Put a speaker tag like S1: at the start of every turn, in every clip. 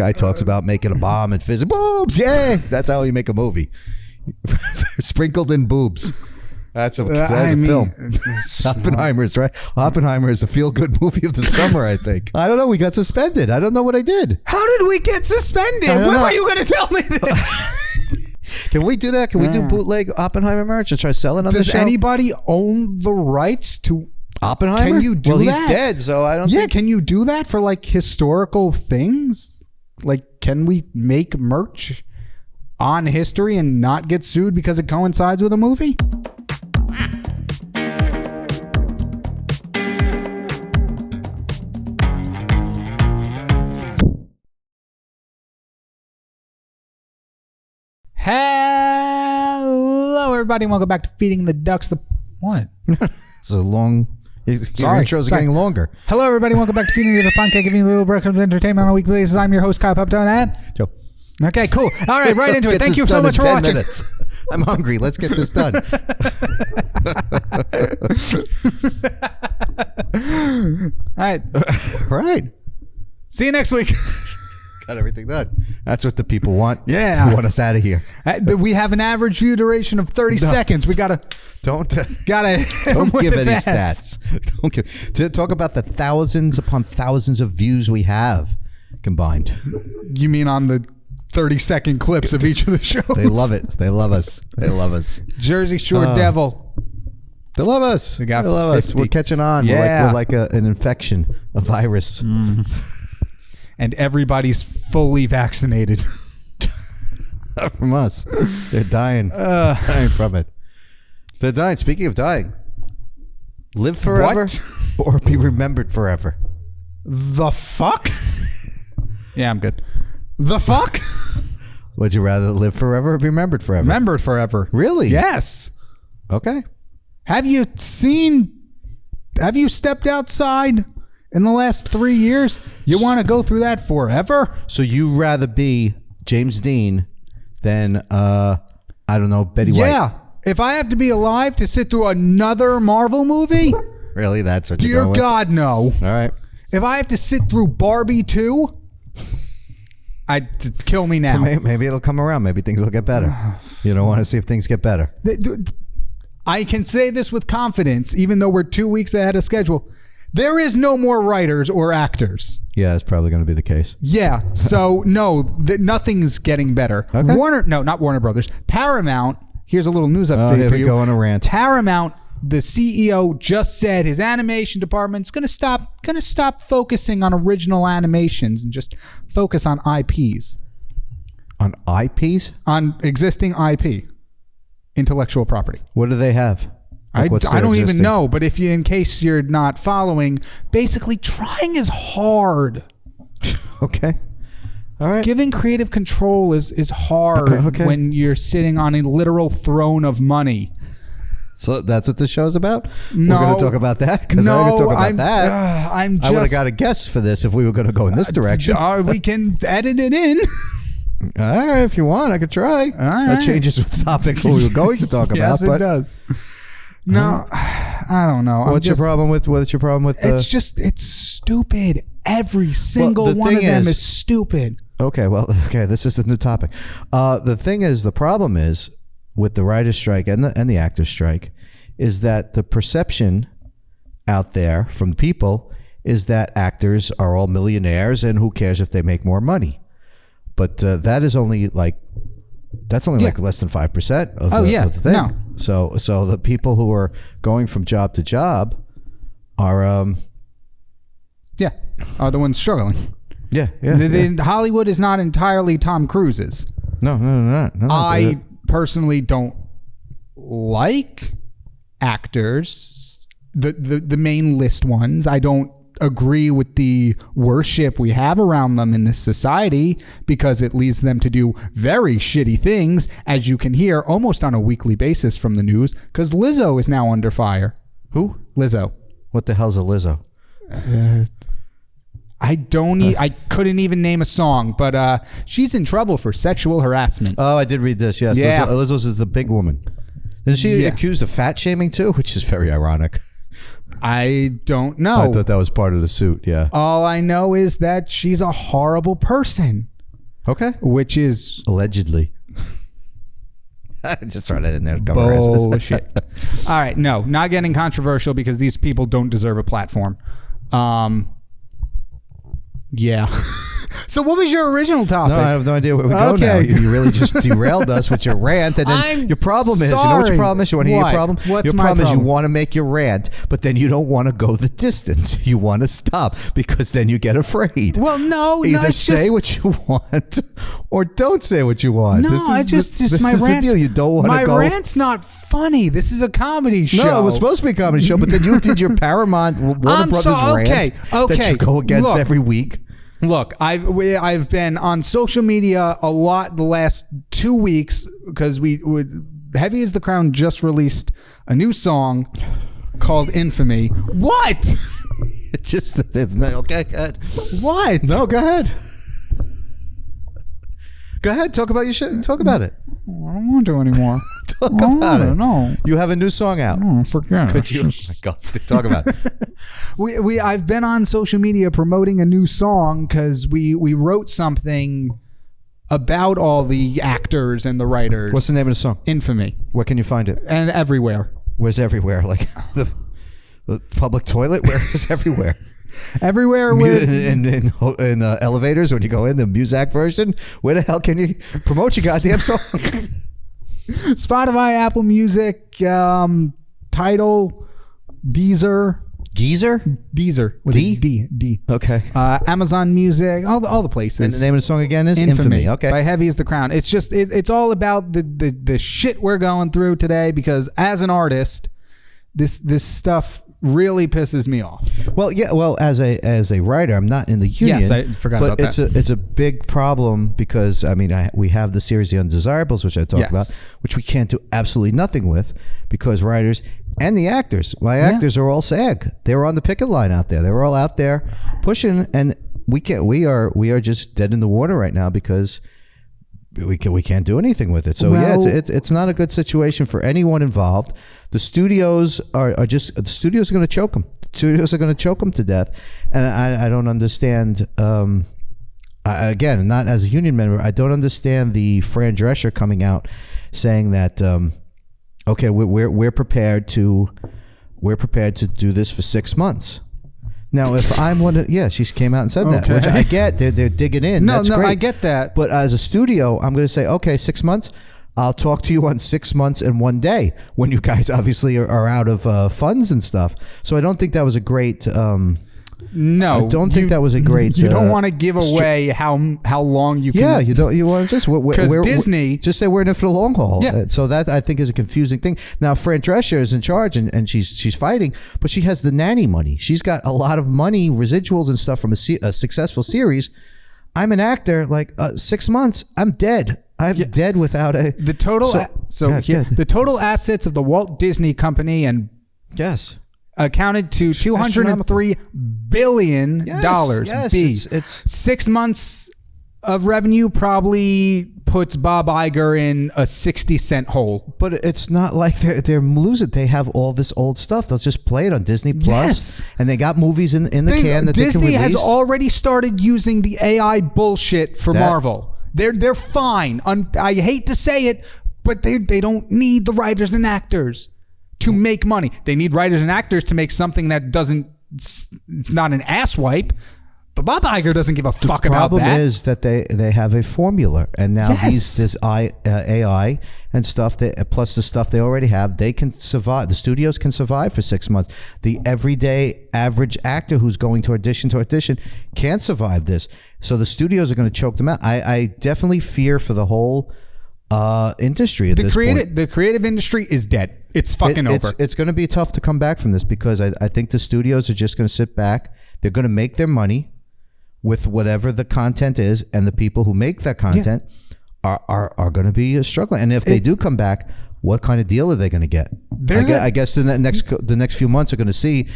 S1: Guy talks about making a bomb and fizzing boobs. Yeah, that's how you make a movie. Sprinkled in boobs. That's a film. Oppenheimer's right. Oppenheimer is a feel-good movie of the summer, I think. I don't know. We got suspended. I don't know what I did.
S2: How did we get suspended? When are you going to tell me this?
S1: Can we do that? Can we do bootleg Oppenheimer merch and try to sell it on the show?
S2: Does anybody own the rights to
S1: Oppenheimer?
S2: Can you do that?
S1: Well, he's dead, so I don't think...
S2: Yeah, can you do that for like historical things? Like, can we make merch on history and not get sued because it coincides with a movie? Hello, everybody. Welcome back to Feeding the Ducks. What?
S1: It's a long... Your intros are getting longer.
S2: Hello, everybody. Welcome back to Feeding the Podcast, giving you a little break of entertainment on a weekly basis. I'm your host, Kyle Peptone, and
S1: Joe.
S2: Okay, cool. All right, right into it. Thank you so much for watching. Minutes.
S1: I'm hungry. Let's get this done.
S2: All right.
S1: Right.
S2: See you next week.
S1: Got everything done. That's what the people want.
S2: Yeah.
S1: They want us out of here.
S2: We have an average view duration of 30 seconds. We gotta
S1: don't give any stats. Don't give. Talk about the thousands upon thousands of views we have combined.
S2: You mean on the 30-second clips of each of the shows?
S1: They love it. They love us. They love us.
S2: Jersey Shore Devil.
S1: They love us.
S2: They love
S1: us. We're catching on.
S2: Yeah.
S1: We're like an infection, a virus.
S2: And everybody's fully vaccinated.
S1: From us. They're dying. Dying from it. They're dying. Speaking of dying, live forever or be remembered forever.
S2: The fuck? Yeah, I'm good. The fuck?
S1: Would you rather live forever or be remembered forever?
S2: Remembered forever.
S1: Really?
S2: Yes.
S1: Okay.
S2: Have you stepped outside in the last 3 years? You want to go through that forever?
S1: So you'd rather be James Dean than, I don't know, Betty White?
S2: Yeah. If I have to be alive to sit through another Marvel movie?
S1: Really? That's what you're going with?
S2: Dear God, no.
S1: All right.
S2: If I have to sit through Barbie 2, kill me now.
S1: Maybe it'll come around. Maybe things will get better. You don't want to see if things get better.
S2: I can say this with confidence, even though we're 2 weeks ahead of schedule. There is no more writers or actors.
S1: Yeah, that's probably going to be the case.
S2: Yeah. So no, nothing's getting better.
S1: Okay.
S2: Not Warner Brothers. Paramount. Here's a little news update
S1: here
S2: for
S1: we
S2: you.
S1: go on a rant.
S2: Paramount, the CEO just said his animation department's going to stop focusing on original animations and just focus on IPs.
S1: On IPs?
S2: On existing IP, intellectual property.
S1: What do they have?
S2: I don't even know, but in case you're not following, basically trying is hard.
S1: Okay. All right.
S2: Giving creative control is hard when you're sitting on a literal throne of money.
S1: So that's what this show's about?
S2: No.
S1: We're going to talk about that? Because I can talk about that.
S2: I would
S1: have got a guess for this if we were going to go in this direction.
S2: We can edit it in.
S1: All right, if you want, I could try.
S2: All right.
S1: That changes with topics we were going to talk about.
S2: Yes, it does. No, I don't know.
S1: What's your problem with?
S2: It's stupid. Every single one of them is stupid.
S1: Okay, this is the new topic. The problem is with the writer's strike and the actor's strike is that the perception out there from people is that actors are all millionaires and who cares if they make more money. But that is only like less than 5% of the thing. No. So the people who are going from job to job are
S2: are the ones struggling.
S1: Yeah.
S2: Hollywood is not entirely Tom Cruise's.
S1: No.
S2: I personally don't like actors, the main list ones. I don't agree with the worship we have around them in this society because it leads them to do very shitty things, as you can hear almost on a weekly basis from the news, because Lizzo is now under fire.
S1: Who?
S2: Lizzo.
S1: What the hell's a Lizzo?
S2: I couldn't even name a song, but she's in trouble for sexual harassment.
S1: Oh, I did read this. Yes,
S2: yeah.
S1: Lizzo's is the big woman. Isn't she accused of fat shaming too? Which is very ironic.
S2: I don't know.
S1: I thought that was part of the suit. Yeah.
S2: All I know is that she's a horrible person.
S1: Okay.
S2: which is
S1: Allegedly. Just throw that in there to cover
S2: bullshit. All right, no, not getting controversial because these people don't deserve a platform. Yeah. So what was your original topic?
S1: No, I have no idea where we go now. You really just derailed us with your rant. And then your problem is, you know what your problem is? You want to hear your problem?
S2: What's
S1: your
S2: my
S1: problem is you
S2: problem?
S1: want to make your rant, but then you don't want to go the distance. You want to stop because then you get afraid.
S2: Well, no,
S1: Either
S2: it's
S1: say what you want or don't say what you want.
S2: No,
S1: this
S2: just my
S1: is
S2: rant.
S1: the deal. You don't want to
S2: My
S1: go.
S2: rant's not funny. This is a comedy show.
S1: No, it was supposed to be a comedy show, but then you did your Paramount Warner Brothers rant that you go against
S2: Look,
S1: every week.
S2: Look, I've been on social media a lot the last 2 weeks because Heavy as the Crown just released a new song called Infamy. What?
S1: It's no, okay, go ahead.
S2: What?
S1: No, go ahead. Go ahead. Talk about your shit. Talk about it.
S2: I don't want to anymore.
S1: Talk about it.
S2: No.
S1: You have a new song out.
S2: Oh, forget it.
S1: Could you? Oh my God. Talk about it.
S2: I've been on social media promoting a new song because we wrote something about all the actors and the writers.
S1: What's the name of the song?
S2: Infamy.
S1: Where can you find it?
S2: And everywhere.
S1: Where's everywhere? Like the public toilet? Where is everywhere?
S2: Everywhere with
S1: in elevators when you go in the Muzak version. Where the hell can you promote your goddamn song?
S2: Spotify, Apple Music, Tidal, Deezer.
S1: Deezer?
S2: With
S1: D?
S2: a D.
S1: Okay.
S2: Amazon Music, all the places.
S1: And the name of the song again is Infamy. Okay.
S2: By Heavy as the Crown. It's just it's all about the shit we're going through today because as an artist, this stuff really pisses me off.
S1: Well, yeah. Well, as a writer, I'm not in the union.
S2: Yes, I forgot about that.
S1: But it's a big problem because I mean we have the series The Undesirables, which I talked about, which we can't do absolutely nothing with because writers and the actors, actors are all SAG. They were on the picket line out there. They were all out there pushing, and we can't. We are just dead in the water right now because we can't do anything with it. So it's not a good situation for anyone involved. The studios are going to choke them. The studios are going to choke them to death, and I don't understand. Again, not as a union member, I don't understand the Fran Drescher coming out saying that okay, we're prepared to do this for 6 months. Now, if I'm one of, she came out and said that, which I get. They're digging in. That's great.
S2: I get that.
S1: But as a studio, I'm going to say, okay, 6 months. I'll talk to you on 6 months and 1 day when you guys obviously are out of funds and stuff. So I don't think that was a great.
S2: No,
S1: I don't think that was a great.
S2: You don't want to give away how long you can.
S1: Yeah, you don't. You want to just because
S2: Disney
S1: just say we're in it for the long haul.
S2: Yeah.
S1: So that I think is a confusing thing. Now Fran Drescher is in charge and she's fighting, but she has the nanny money. She's got a lot of money, residuals and stuff from a successful series. I'm an actor. Like 6 months, I'm dead. I'm dead without
S2: the total. The total assets of the Walt Disney Company and accounted to $203 billion.
S1: Yes, it's
S2: 6 months of revenue probably puts Bob Iger in a 60-cent hole.
S1: But it's not like they're losing. They have all this old stuff. They'll just play it on Disney Plus, and they got movies in the can that
S2: Disney
S1: they can release.
S2: has already started using the AI bullshit for Marvel. They're fine. I hate to say it, but they don't need the writers and actors to make money. They need writers and actors to make something that it's not an asswipe. But Bob Iger doesn't give a fuck about that.
S1: The problem is that they have a formula, and now this AI and stuff, plus the stuff they already have, they can survive. The studios can survive for 6 months. The everyday average actor who's going to audition can't survive this. So the studios are going to choke them out. I definitely fear for the whole industry at this point.
S2: The creative industry is dead. It's fucking over.
S1: It's going to be tough to come back from this because I think the studios are just going to sit back. They're going to make their money with whatever the content is, and the people who make that content are going to be struggling. And if they do come back, what kind of deal are they going to get? I guess the next few months are going to see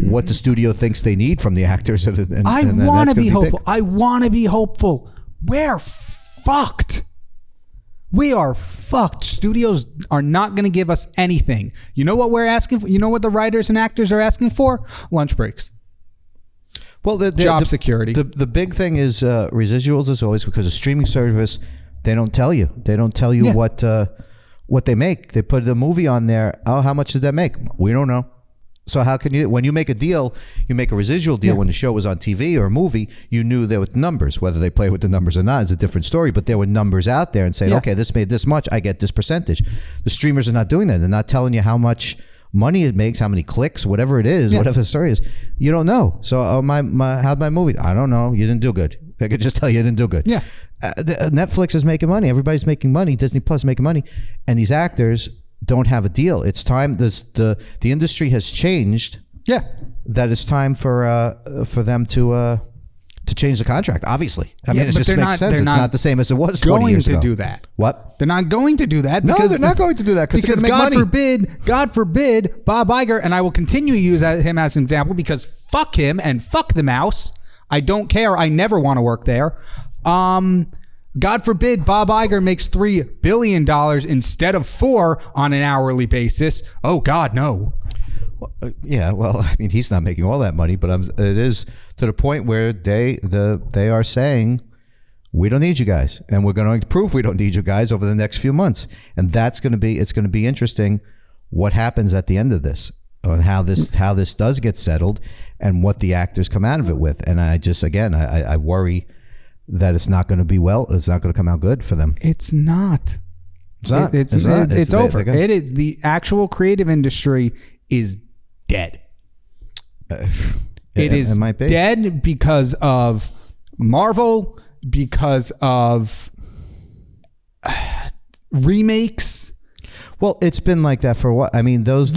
S1: what the studio thinks they need from the actors.
S2: I want to be hopeful. I want to be hopeful. We're fucked. We are fucked. Studios are not going to give us anything. You know what we're asking for? You know what the writers and actors are asking for? Lunch breaks.
S1: Well,
S2: job security.
S1: The big thing is residuals, as always, because a streaming service, they don't tell you. They don't tell you what they make. They put the movie on there. Oh, how much did that make? We don't know. So how can you, when you make a deal, you make a residual deal when the show was on TV or a movie, you knew there were numbers. Whether they play with the numbers or not is a different story, but there were numbers out there and saying, okay, this made this much, I get this percentage. The streamers are not doing that. They're not telling you how much money it makes, how many clicks, whatever it is, whatever the story is. You don't know. So how'd my movie? I don't know. You didn't do good. I could just tell you didn't do good.
S2: Yeah.
S1: Netflix is making money. Everybody's making money. Disney Plus is making money. And these actors don't have a deal. It's time. The industry has changed.
S2: Yeah,
S1: that it's time for them to change the contract. Obviously, I mean, it just makes sense. It's not the same as it was 20 years ago.
S2: Going to do that.
S1: What?
S2: They're not going to do that.
S1: No, they're not going to do that because
S2: God forbid, Bob Iger, and I will continue to use him as an example because fuck him and fuck the mouse. I don't care. I never want to work there. God forbid Bob Iger makes $3 billion instead of $4 on an hourly basis. Oh God, no.
S1: Yeah, well, I mean, he's not making all that money, but it is to the point where they are saying, we don't need you guys, and we're going to prove we don't need you guys over the next few months, and it's going to be interesting what happens at the end of this, on how this does get settled, and what the actors come out of it with, and I worry that it's not going to be it's not going to come out good for them.
S2: It's not.
S1: It's not.
S2: It's over. It is. The actual creative industry is dead. It might be dead because of Marvel, because of remakes.
S1: Well, it's been like that for what? I mean, that's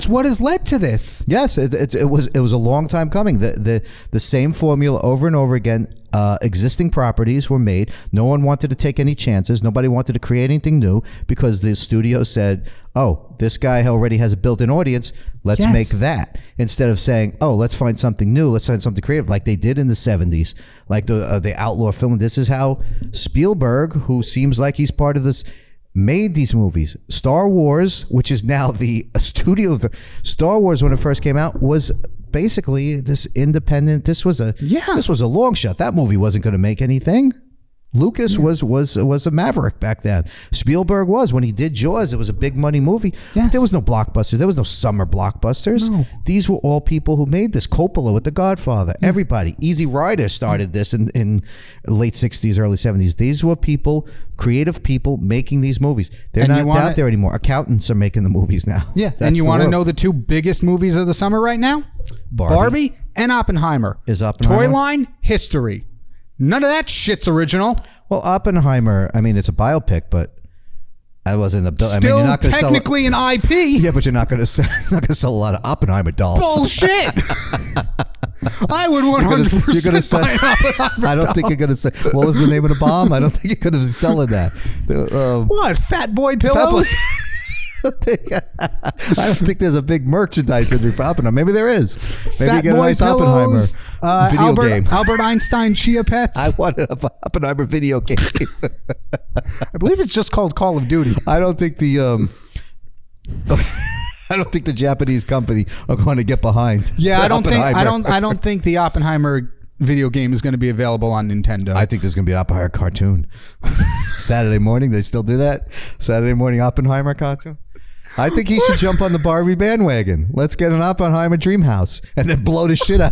S2: what has led to this.
S1: Yes, it was a long time coming. The same formula over and over again. Existing properties were made. No one wanted to take any chances. Nobody wanted to create anything new because the studio said, oh, this guy already has a built-in audience. Let's make that. Instead of saying, oh, let's find something new. Let's find something creative like they did in the 70s, like the outlaw film. This is how Spielberg, who seems like he's part of this, made these movies. Star Wars, which is now the studio. Star Wars, when it first came out, was basically this independent. This was a long shot. That movie wasn't going to make anything. Lucas was a maverick back then. Spielberg was. When he did Jaws, it was a big money movie. Yes. There was no blockbusters. There was no summer blockbusters. No. These were all people who made this. Coppola with The Godfather. Yeah. Everybody. Easy Rider started this in late 60s, early 70s. These were people, creative people making these movies. They're not out there anymore. Accountants are making the movies now.
S2: Yeah. And you want to know the two biggest movies of the summer right now? Barbie and Oppenheimer.
S1: Is Oppenheimer?
S2: Toy line, history. None of that shit's original.
S1: Well, Oppenheimer, I mean, it's a biopic, but I wasn't a.
S2: Still, you're not technically an IP.
S1: Yeah, but you're not going to sell a lot of Oppenheimer dolls.
S2: Bullshit. I would 100% buy an Oppenheimer
S1: I don't think you're going to say. What was the name of the bomb? I don't think you're going to be selling that.
S2: What? Fat boy pillows?
S1: I don't think there's a big merchandise industry for Oppenheimer. Maybe there is. Maybe you get a nice
S2: pillows,
S1: Oppenheimer video game.
S2: Albert Einstein Chia Pets.
S1: I want an Oppenheimer video game.
S2: I believe it's just called Call of Duty.
S1: I don't think the Japanese company are going to get behind.
S2: Yeah, I don't think the Oppenheimer video game is going to be available on Nintendo.
S1: I think there's going to be an Oppenheimer cartoon. Saturday morning, they still do that? Saturday morning Oppenheimer cartoon? I think he should jump on the Barbie bandwagon. Let's get an Oppenheimer dream house and then blow the shit out.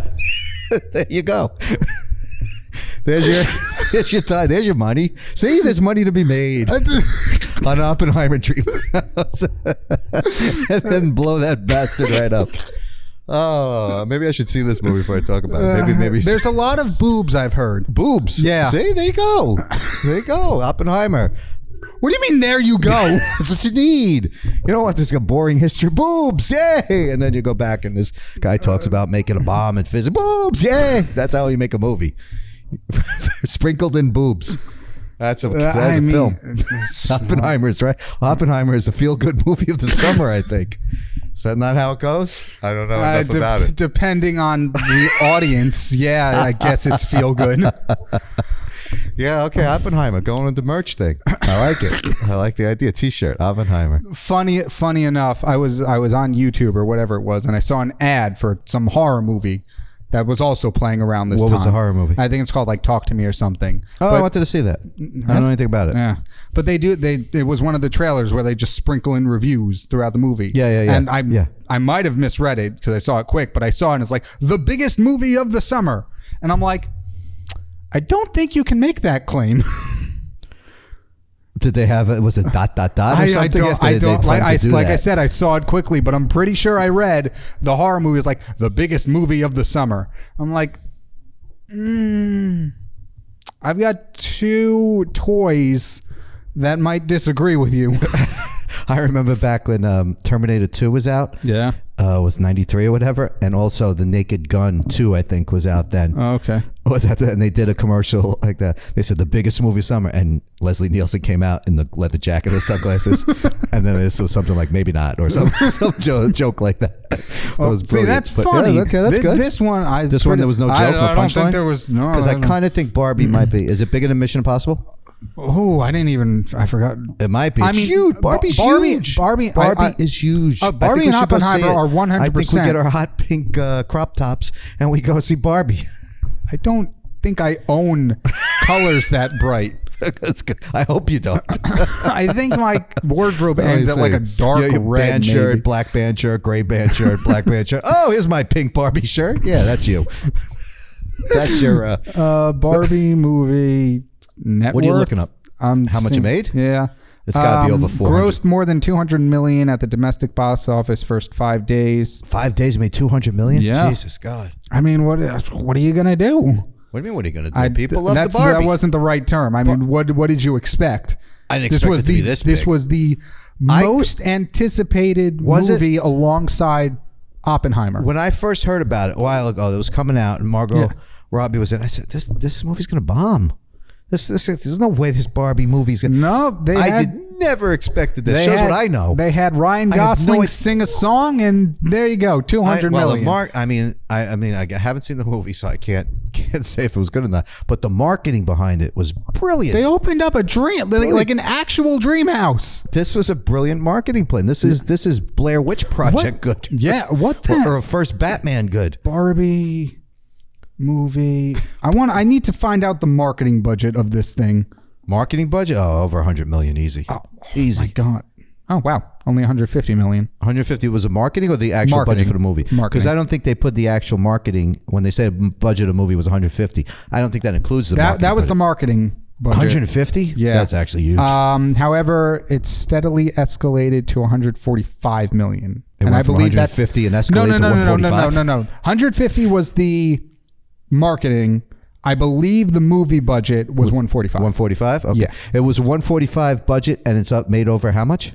S1: There you go. There's your time. There's your money. See, there's money to be made on Oppenheimer dream house. And then blow that bastard right up. Oh, maybe I should see this movie before I talk about it. Maybe.
S2: There's a lot of boobs, I've heard.
S1: Boobs?
S2: Yeah.
S1: See, there you go. There you go. Oppenheimer.
S2: What do you mean, there you go?
S1: That's what you need. You don't want this boring history. Boobs, yay! And then you go back and this guy talks about making a bomb and physics. Boobs, yay! That's how you make a movie. Sprinkled in boobs. That's a film. Oppenheimer's right. Oppenheimer is a feel-good movie of the summer, I think. Is that not how it goes? I don't know enough about it.
S2: Depending on the audience, yeah, I guess it's feel-good.
S1: Yeah, okay, Oppenheimer, going with the merch thing. I like it. I like the idea. T-shirt, Oppenheimer.
S2: Funny enough, I was on YouTube or whatever it was, and I saw an ad for some horror movie, that was also playing around this time.
S1: What was the horror movie?
S2: I think it's called like Talk to Me or something.
S1: Oh,
S2: But-
S1: I wanted to see that. I don't know anything about it.
S2: Yeah, but it was one of the trailers where they just sprinkle in reviews throughout the movie.
S1: Yeah.
S2: And
S1: Yeah.
S2: I might have misread it because I saw it quick, but I saw it and it's like the biggest movie of the summer, and I'm like, I don't think you can make that claim.
S1: Did they have it? Was it ... or something?
S2: I don't.
S1: Like
S2: I said, I saw it quickly, but I'm pretty sure I read the horror movie is like the biggest movie of the summer. I'm like, I've got 2 toys that might disagree with you.
S1: I remember back when Terminator 2 was out.
S2: Yeah.
S1: Was 93 or whatever, and also The Naked Gun 2, I think, was out then.
S2: Oh, okay.
S1: Was that? And they did a commercial like that. They said the biggest movie of summer, and Leslie Nielsen came out in the leather jacket and sunglasses, and then this was something like maybe not or some joke like that.
S2: Well,
S1: was
S2: see,
S1: brilliant.
S2: that's
S1: But,
S2: funny.
S1: yeah, okay, that's good.
S2: This one,
S1: there was no joke, no
S2: I don't think
S1: punchline?
S2: there was no.
S1: Because I kind of think Barbie might be. Is it bigger than Mission Impossible?
S2: Oh, I forgot.
S1: It might be.
S2: I
S1: It's
S2: mean,
S1: huge. Barbie's huge.
S2: Barbie
S1: is huge. I
S2: Barbie
S1: think we
S2: and
S1: should go see
S2: Oppenheimer
S1: it.
S2: are 100%.
S1: I think we get our hot pink crop tops and we go see Barbie.
S2: I don't think I own colors that bright.
S1: That's good. I hope you don't.
S2: I think my wardrobe ends at like a dark
S1: Your
S2: red
S1: band
S2: maybe.
S1: shirt, black band shirt, gray band shirt, black band shirt. Oh, here's my pink Barbie shirt. Yeah, that's you. That's your
S2: Barbie movie net
S1: What are you
S2: worth.
S1: looking up? How much it made?
S2: Yeah.
S1: It's got to be over 400.
S2: Grossed more than 200 million at the domestic box office first 5 days.
S1: 5 days made 200 million?
S2: Yeah.
S1: Jesus God.
S2: I mean, what are you going to do?
S1: What do you mean, what are you going to do? People love the
S2: That
S1: Barbie.
S2: wasn't the right term. I mean, what did you expect?
S1: I didn't expect it to be this big.
S2: This was the most anticipated movie alongside Oppenheimer.
S1: When I first heard about it a while ago, it was coming out, and Margot Robbie was in. I said, "This movie's gonna bomb. There's no way this Barbie movie's gonna."
S2: No,
S1: I never expected this. Shows what I know.
S2: They had Ryan Gosling sing a song, and there you go, 200 million.
S1: I haven't seen the movie, so I can't say if it was good or not. But the marketing behind it was brilliant.
S2: They opened up a dream, like an actual dream house.
S1: This was a brilliant marketing plan. This is Blair Witch Project good.
S2: Yeah,
S1: or a first Batman good.
S2: Barbie movie. I need to find out the marketing budget of this thing.
S1: Marketing budget? Oh, over 100 million, easy. Easy.
S2: My God. Oh, wow. Only 150 million.
S1: 150 was the marketing or the actual budget for the movie? Because I don't think they put the actual marketing when they said budget of the movie was 150. I don't think that includes the marketing.
S2: That was the marketing budget.
S1: 150?
S2: Yeah.
S1: That's actually huge.
S2: However, it's steadily escalated to 145 million.
S1: It went from 150 and escalated to 145?
S2: No. 150 was the marketing. I believe the movie budget was 145.
S1: 145? Okay.
S2: Yeah.
S1: It was a 145 budget and it's made over how much?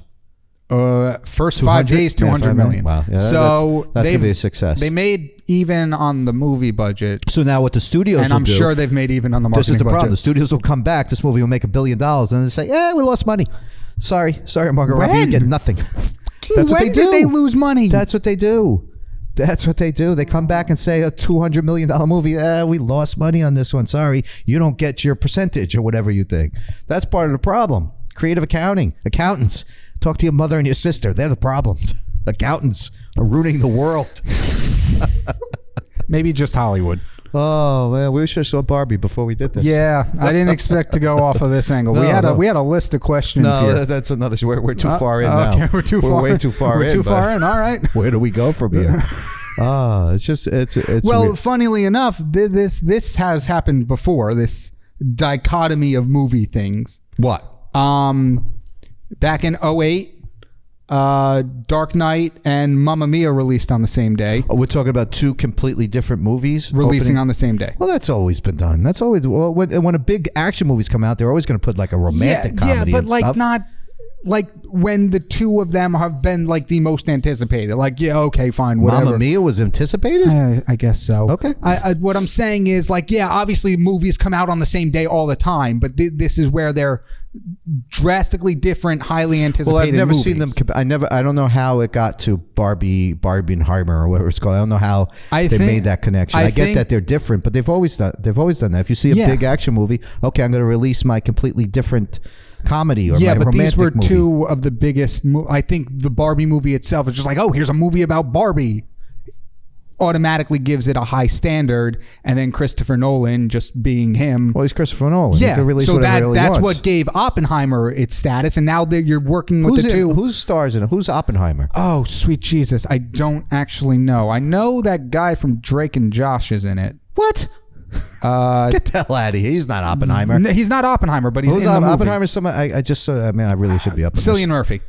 S2: First 5 days, 200 million.
S1: Wow. Yeah,
S2: so
S1: that's going to be a success.
S2: They made even on the movie budget.
S1: So now what the studios
S2: and
S1: will
S2: I'm
S1: do,
S2: sure they've made even on the marketing
S1: this is the
S2: budget.
S1: problem. The studios will come back. This movie will make $1 billion and they say, yeah, we lost money. Sorry, Margot Robbie, you get nothing. That's what they do.
S2: When did they lose money?
S1: That's what they do. That's what they do. They come back and say a $200 million movie, we lost money on this one. Sorry, you don't get your percentage or whatever you think. That's part of the problem. Creative accounting, accountants. Talk to your mother and your sister. They're the problems. Accountants are ruining the world.
S2: Maybe just Hollywood.
S1: Oh man, we should have saw Barbie before we did this.
S2: Yeah, I didn't expect to go off of this angle. We had a list of questions here.
S1: No, that's another. We're too far in now.
S2: Okay, we're way too far in. All right.
S1: Where do we go from here? It's
S2: well,
S1: weird.
S2: Funnily enough, this has happened before. This dichotomy of movie things.
S1: What?
S2: Back in 2008. Dark Knight and Mamma Mia released on the same day.
S1: Oh, we're talking about two completely different movies
S2: releasing on the same day.
S1: Well, that's always been done. That's always when a big action movies come out, they're always going to put like a romantic comedy.
S2: Yeah, but
S1: and
S2: like
S1: stuff.
S2: not like when the two of them have been like the most anticipated. Like, yeah, okay, fine, whatever.
S1: Mamma Mia was anticipated?
S2: I guess so.
S1: Okay.
S2: What I'm saying is, like, yeah, obviously movies come out on the same day all the time, but this is where they're drastically different, highly anticipated.
S1: Well, I've never
S2: movies.
S1: seen them. I don't know how it got to Barbenheimer or whatever it's called. I don't know how they made that connection. I get that they're different, but they've always done that. If you see a big action movie, okay, I'm going to release my completely different comedy or my romantic movie.
S2: Yeah, but these were two of the biggest. I think the Barbie movie itself is just like, oh, here's a movie about Barbie. automatically gives it a high standard, and then Christopher Nolan just being him.
S1: Well, he's Christopher Nolan. He
S2: Yeah,
S1: can release
S2: so
S1: whatever he
S2: that's
S1: wants.
S2: what gave Oppenheimer its status, and now that you're working with the two.
S1: Who stars in it? Who's Oppenheimer?
S2: Oh, sweet Jesus. I don't actually know. I know that guy from Drake and Josh is in it.
S1: What? Get the hell out of here. He's not Oppenheimer.
S2: He's not Oppenheimer, but he's
S1: Who's
S2: in the movie.
S1: Oppenheimer? Somebody, I just man, I really should be up.
S2: Cillian Murphy.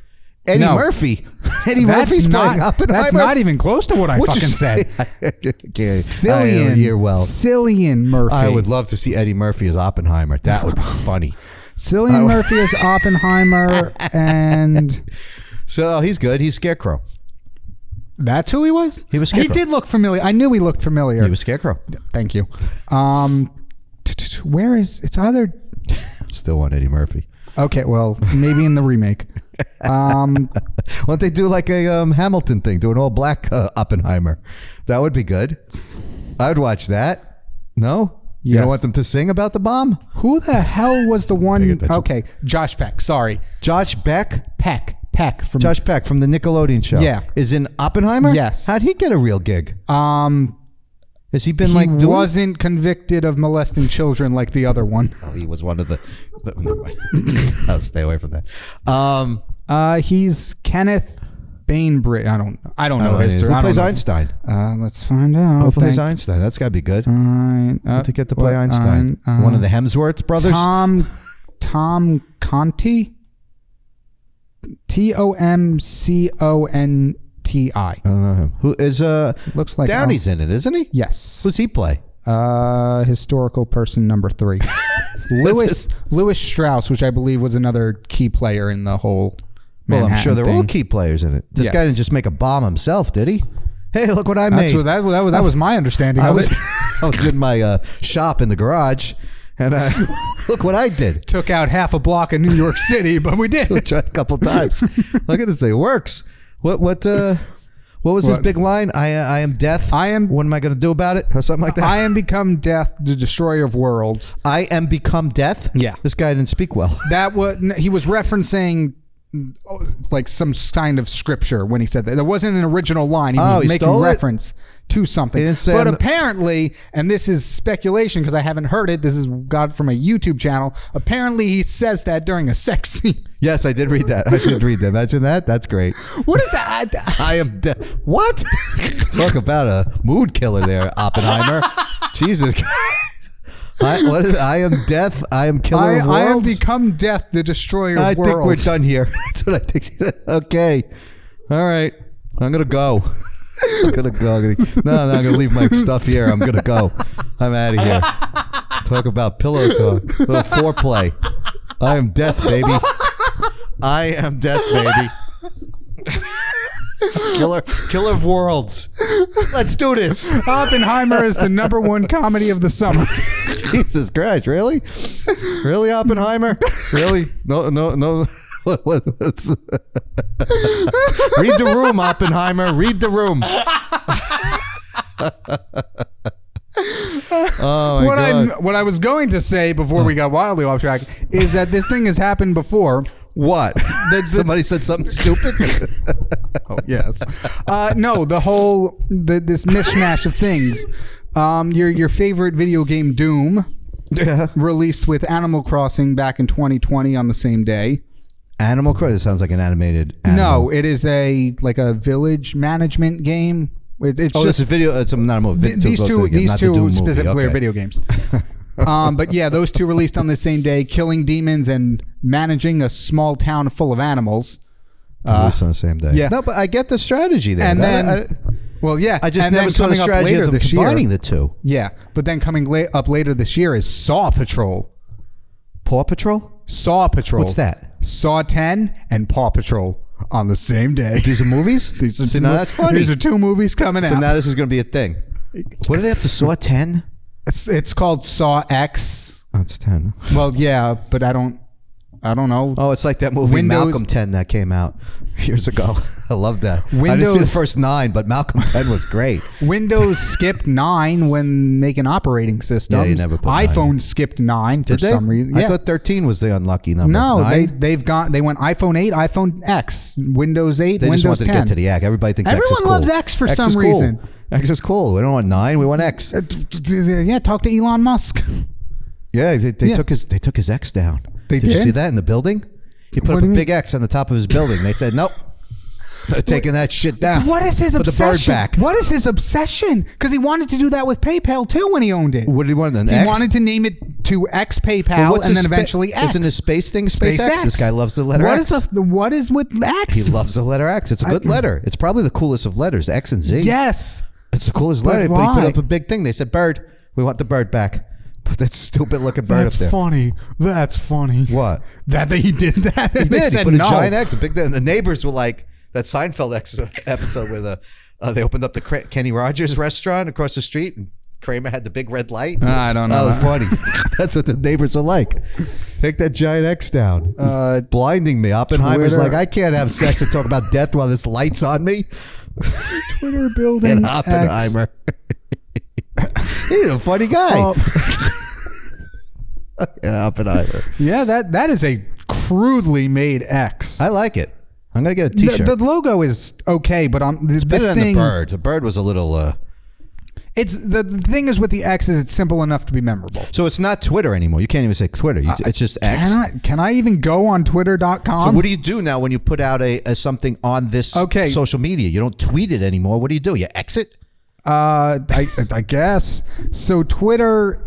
S1: Eddie
S2: No.
S1: Murphy. Eddie
S2: That's
S1: Murphy's
S2: not,
S1: playing Oppenheimer.
S2: That's not even close to what I
S1: What'd you
S2: fucking
S1: say?
S2: said.
S1: I don't hear well.
S2: Cillian Murphy.
S1: I would love to see Eddie Murphy as Oppenheimer. That would be funny.
S2: Cillian Murphy is Oppenheimer, and
S1: So he's good. He's Scarecrow.
S2: that's who he was?
S1: He was
S2: He
S1: Scarecrow.
S2: did look familiar. I knew he looked familiar.
S1: He was Scarecrow.
S2: Thank you. Where is... It's either...
S1: Still want Eddie Murphy.
S2: Okay, well, maybe in the remake.
S1: Why don't they do like a Hamilton thing, do an all black Oppenheimer? That would be good. I'd watch that. No? You
S2: Yes.
S1: don't want them to sing about the bomb?
S2: Who the hell was the
S1: Pay
S2: one...
S1: attention.
S2: Okay, Josh Peck. Sorry.
S1: Josh Beck?
S2: Peck from...
S1: Josh Peck from the Nickelodeon show.
S2: Yeah.
S1: Is in Oppenheimer?
S2: Yes.
S1: How'd he get a real gig? Has he been
S2: He
S1: like doing?
S2: wasn't convicted of molesting children like the other one.
S1: Oh, he was one of the never mind. I'll stay away from that.
S2: He's Kenneth Bainbridge. I don't know his.
S1: Who
S2: I
S1: plays
S2: don't know.
S1: Einstein?
S2: Let's find out.
S1: Who plays Einstein? That's got to be good. To get to play Einstein. One of the Hemsworth brothers?
S2: Tom Conti. Tomconti.
S1: I don't know him. Who is
S2: Looks like
S1: Downey's in it, isn't he?
S2: Yes.
S1: Who's he play?
S2: Historical person number 3. Lewis Strauss, which I believe was another key player in the whole
S1: Well, I'm sure
S2: Manhattan
S1: they're all
S2: thing.
S1: key players in it. This
S2: Yes.
S1: guy didn't just make a bomb himself, did he? Hey, look what I
S2: That's
S1: made.
S2: what, that was my understanding
S1: I
S2: of
S1: was
S2: it.
S1: I was in my shop in the garage, and look what I did.
S2: Took out half a block of New York City, but we did.
S1: Tried a couple times. Look at this thing. It works. What was his
S2: What?
S1: big line? I am death.
S2: I am-
S1: What am I going to do about it? Or something like that.
S2: I am become death, the destroyer of worlds.
S1: I am become death.
S2: Yeah.
S1: This guy didn't speak well.
S2: That was he was referencing like some kind of scripture when he said that. It wasn't an original line. He was
S1: he
S2: making
S1: stole it?
S2: reference to something.
S1: He didn't say
S2: But
S1: I'm the-
S2: apparently, and this is speculation because I haven't heard it. This is got from a YouTube channel. Apparently, he says that during a sex scene.
S1: Yes, I did read that. I did read that. Imagine that. That's great.
S2: What is that?
S1: I am death. What? Talk about a mood killer there, Oppenheimer. Jesus Christ. I am death. I am killer of worlds.
S2: I am become death, the destroyer of
S1: I
S2: worlds.
S1: think we're done here. That's what I think. She said. Okay. All right. I'm going to go. I'm going to go. I'm going to leave my stuff here. I'm going to go. I'm out of here. Talk about pillow talk. A little foreplay. I am death, baby. I am death, baby. Killer of worlds. Let's do this.
S2: Oppenheimer is the #1 comedy of the summer.
S1: Jesus Christ, really? Really, Oppenheimer? Really? No. What's read the room, Oppenheimer. Read the room. Oh my God.
S2: What I was going to say before we got wildly off track is that this thing has happened before.
S1: What? Somebody said something stupid?
S2: Oh yes. No, this mishmash of things. Your favorite video game Doom
S1: Yeah.
S2: released with Animal Crossing back in 2020 on the same day.
S1: Animal Crossing sounds like an animated animal.
S2: No, it is a village management game. It's
S1: This
S2: just
S1: is video. It's not a movie.
S2: these two specifically are
S1: Okay.
S2: video games. But yeah, those two released on the same day, killing demons and managing a small town full of animals.
S1: Released on the same day.
S2: yeah.
S1: No, but I get the strategy there.
S2: And then, I
S1: I just
S2: and
S1: never
S2: then
S1: saw the
S2: coming up
S1: strategy
S2: later
S1: of them
S2: this year-
S1: combining the two.
S2: Yeah, but then coming up later this year is Saw Patrol.
S1: Paw Patrol?
S2: Saw Patrol.
S1: What's that?
S2: Saw 10 and Paw Patrol on the same day.
S1: These are movies? See, now that's funny.
S2: These are two movies coming
S1: So
S2: out.
S1: now this is going to be a thing. What did they have to Saw 10?
S2: It's called Saw X.
S1: Oh, it's 10.
S2: Well, yeah, but I don't. I don't know.
S1: Oh, it's like that movie
S2: Windows-
S1: Malcolm 10 that came out years ago. I love that. I didn't
S2: Windows-
S1: see the first 9, but Malcolm 10 was great.
S2: Windows skipped 9 when making operating systems.
S1: Yeah, you never put 9
S2: iPhone skipped 9 for
S1: Did they?
S2: some reason.
S1: I
S2: Yeah.
S1: thought 13 was the unlucky number.
S2: No,
S1: 9?
S2: they went iPhone 8, iPhone X, Windows 8,
S1: They
S2: Windows
S1: just wanted
S2: 10.
S1: to get to the X. Everybody thinks X is
S2: Everyone
S1: cool.
S2: loves X for some
S1: is cool.
S2: reason.
S1: X is cool. We don't want 9. We want X.
S2: Yeah, talk to Elon Musk.
S1: Yeah, they took his X down.
S2: They
S1: Did you
S2: did?
S1: see that in the building? He put
S2: What
S1: up
S2: do
S1: a
S2: you
S1: big X on the top of his building. They said nope. They're taking that shit down.
S2: What is his
S1: Put
S2: obsession?
S1: the bird back.
S2: What is his obsession? Because he wanted to do that with PayPal too when he owned it.
S1: What did he want? An
S2: He
S1: X?
S2: wanted to name it to X PayPal
S1: Well, what's
S2: and
S1: his
S2: then eventually X.
S1: Isn't his space thing SpaceX? This guy loves the letter
S2: What
S1: X.
S2: is what is with X?
S1: He loves the letter X. It's a good letter. It's probably the coolest of letters, X and Z.
S2: Yes.
S1: It's the coolest letter. But he
S2: why?
S1: put up a big thing. They said, bird. We want the bird back. Put that stupid looking bird
S2: That's
S1: up there.
S2: funny. That's funny.
S1: What?
S2: That he did that.
S1: He
S2: They
S1: did. He
S2: said
S1: put a
S2: no.
S1: giant X. A big thing. And the neighbors were like, that Seinfeld episode where they opened up the Kenny Rogers restaurant across the street and Kramer had the big red light.
S2: I don't know.
S1: Oh, funny. That's what the neighbors are like. Take that giant X down. Blinding me. Oppenheimer's
S2: Twitter.
S1: like, I can't have sex and talk about death while this light's on me.
S2: Twitter building
S1: And Oppenheimer. He's a funny guy. Oppenheimer.
S2: Yeah, that is a crudely made X.
S1: I like it. I'm gonna get a T-shirt.
S2: The logo is okay, but this
S1: Better than
S2: thing.
S1: the bird. The bird was a little.
S2: It's the thing is with the X is it's simple enough to be memorable.
S1: So it's not Twitter anymore. You can't even say Twitter. It's just X.
S2: Can I even go on Twitter.com?
S1: So what do you do now when you put out a something on this social media? You don't tweet it anymore. What do? You exit?
S2: I guess. So Twitter